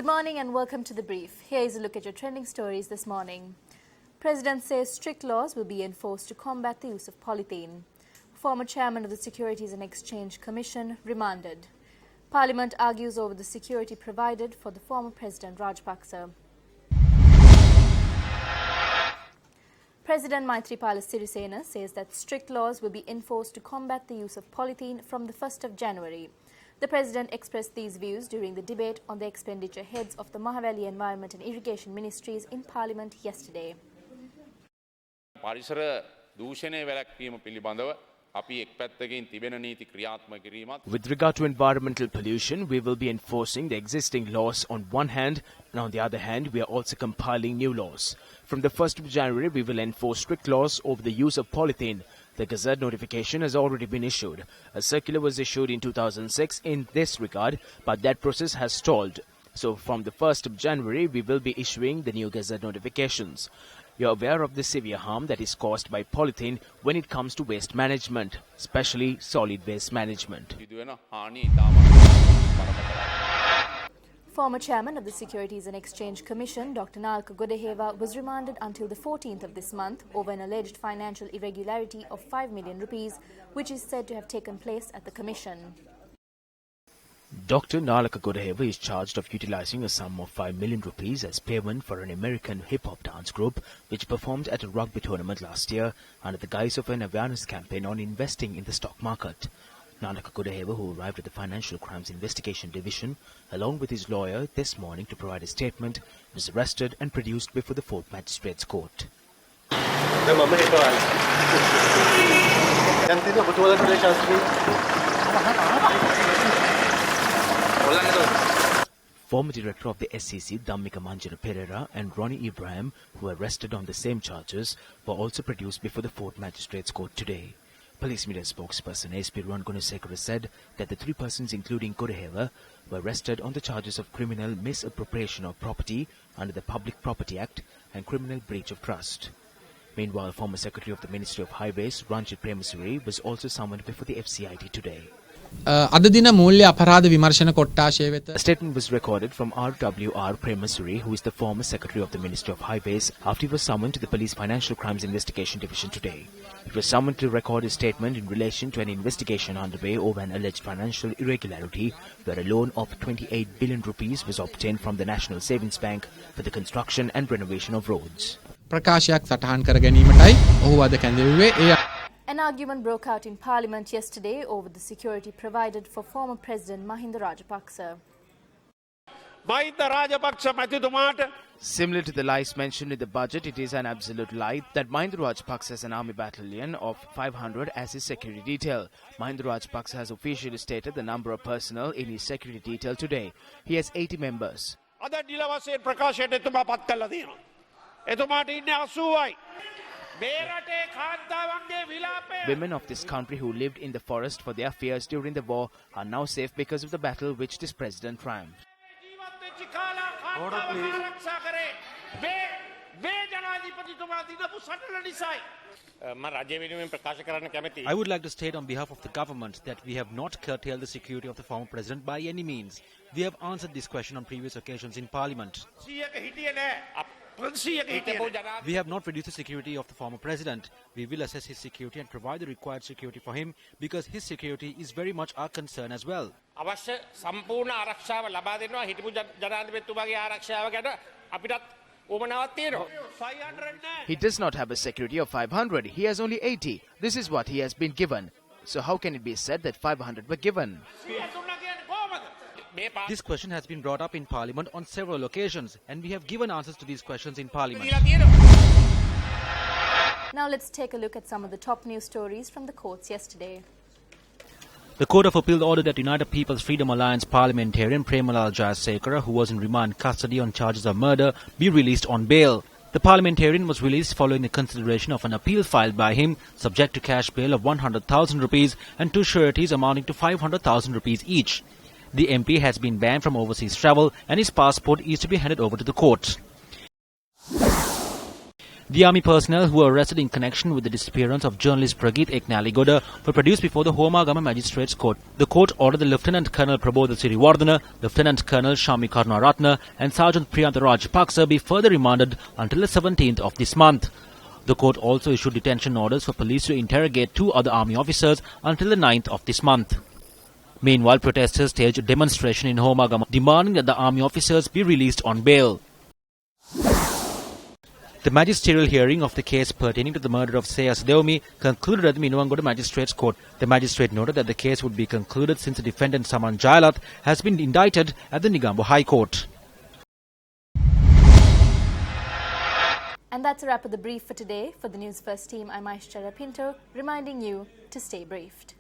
Good morning and welcome to The Brief. Here is a look at your trending stories this morning. President says strict laws will be enforced to combat the use of polythene. Former chairman of the Securities and Exchange Commission remanded. Parliament argues over the security provided for the former President Rajapaksa. President Maithripala Sirisena says that strict laws will be enforced to combat the use of polythene from the 1st of January. The President expressed these views during the debate on the expenditure heads of the Mahaweli Environment and Irrigation Ministries in Parliament yesterday. පරිසර දූෂණය වැළැක්වීම පිළිබඳව අපි එක් පැත්තකින් තිබෙන නීති ක්‍රියාත්මක කිරීමත් With regard to environmental pollution, we will be enforcing the existing laws on one hand, and on the other hand, we are also compiling new laws. From the 1st of January, we will enforce strict laws over the use of polythene. The Gazette notification has already been issued. A circular was issued in 2006 in this regard, but that process has stalled. So from the 1st of January, we will be issuing the new Gazette notifications. You're aware of the severe harm that is caused by polythene when it comes to waste management, especially solid waste management. Former chairman of the Securities and Exchange Commission, Dr. Lanka was remanded until the 14th of this month over an alleged financial irregularity of 5 million rupees, which is said to have taken place at the Commission. Dr. Nalaka Godaheva is charged of utilizing a sum of 5 million rupees as payment for an American hip-hop dance group which performed at a rugby tournament last year under the guise of an awareness campaign on investing in the stock market. Nalaka Godaheva, who arrived at the Financial Crimes Investigation Division along with his lawyer this morning to provide a statement, was arrested and produced before the 4th Magistrates Court. Former director of the SEC, Dhammika Manjara Pereira, and Ronnie Ibrahim, who were arrested on the same charges, were also produced before the 4th Magistrates Court today. Police media spokesperson SP Ruan Gunasekara said that the 3 persons, including Godaheva, were arrested on the charges of criminal misappropriation of property under the Public Property Act and criminal breach of trust. Meanwhile, former Secretary of the Ministry of Highways, Ranjit Premasuri, was also summoned before the FCIT today. අද දින මූල්‍ය අපරාධ විමර්ශන කොට්ටාශය වෙත A statement was recorded from RWR Premasuri, who is the former Secretary of the Ministry of Highways, after he was summoned to the Police Financial Crimes Investigation Division today. He was summoned to record his statement in relation to an investigation underway over an alleged financial irregularity where a loan of 28 billion rupees was obtained from the National Savings Bank for the construction and renovation of roads. ප්‍රකාශයක් සටහන් කර ගැනීමටයි ඔහු අද කැඳවුවේ. An argument broke out in Parliament yesterday over the security provided for former President Mahinda Rajapaksa. Similar to the lies mentioned in the budget, it is an absolute lie that Mahinda Rajapaksa has an army battalion of 500 as his security detail. Mahinda Rajapaksa has officially stated the number of personnel in his security detail today. He has 80 members. Women of this country who lived in the forest for their fears during the war are now safe because of the battle which this president triumphed. I would like to state on behalf of the government that we have not curtailed the security of the former president by any means. We have answered this question on previous occasions in Parliament. We have not reduced the security of the former president. We will assess his security and provide the required security for him because his security is very much our concern as well. He does not have a security of 500. He has only 80. This is what he has been given. So how can it be said that 500 were given? This question has been brought up in Parliament on several occasions, and we have given answers to these questions in Parliament. Now let's take a look at some of the top news stories from the courts yesterday. The Court of Appeal ordered that United People's Freedom Alliance parliamentarian Premalal Jayasekara, who was in remand custody on charges of murder, be released on bail. The parliamentarian was released following the consideration of an appeal filed by him, subject to cash bail of 100,000 rupees and 2 sureties amounting to 500,000 rupees each. The MP has been banned from overseas travel and his passport is to be handed over to the court. The army personnel who were arrested in connection with the disappearance of journalist Pragit Eknaligoda were produced before the Homagama Magistrates Court. The court ordered the Lieutenant Colonel Prabodha Siriwardana, Lieutenant Colonel Shami Karunaratna and Sergeant Priyanta Rajapaksa be further remanded until the 17th of this month. The court also issued detention orders for police to interrogate 2 other army officers until the 9th of this month. Meanwhile, protesters staged a demonstration in Homagama demanding that the army officers be released on bail. The magisterial hearing of the case pertaining to the murder of Seyas Deomi concluded at the Minuwangoda Magistrates Court. The magistrate noted that the case would be concluded since the defendant Saman Jayalath has been indicted at the Negombo High Court. And that's a wrap of the brief for today. For the News First team, I'm Aishwarya Pinto, reminding you to stay briefed.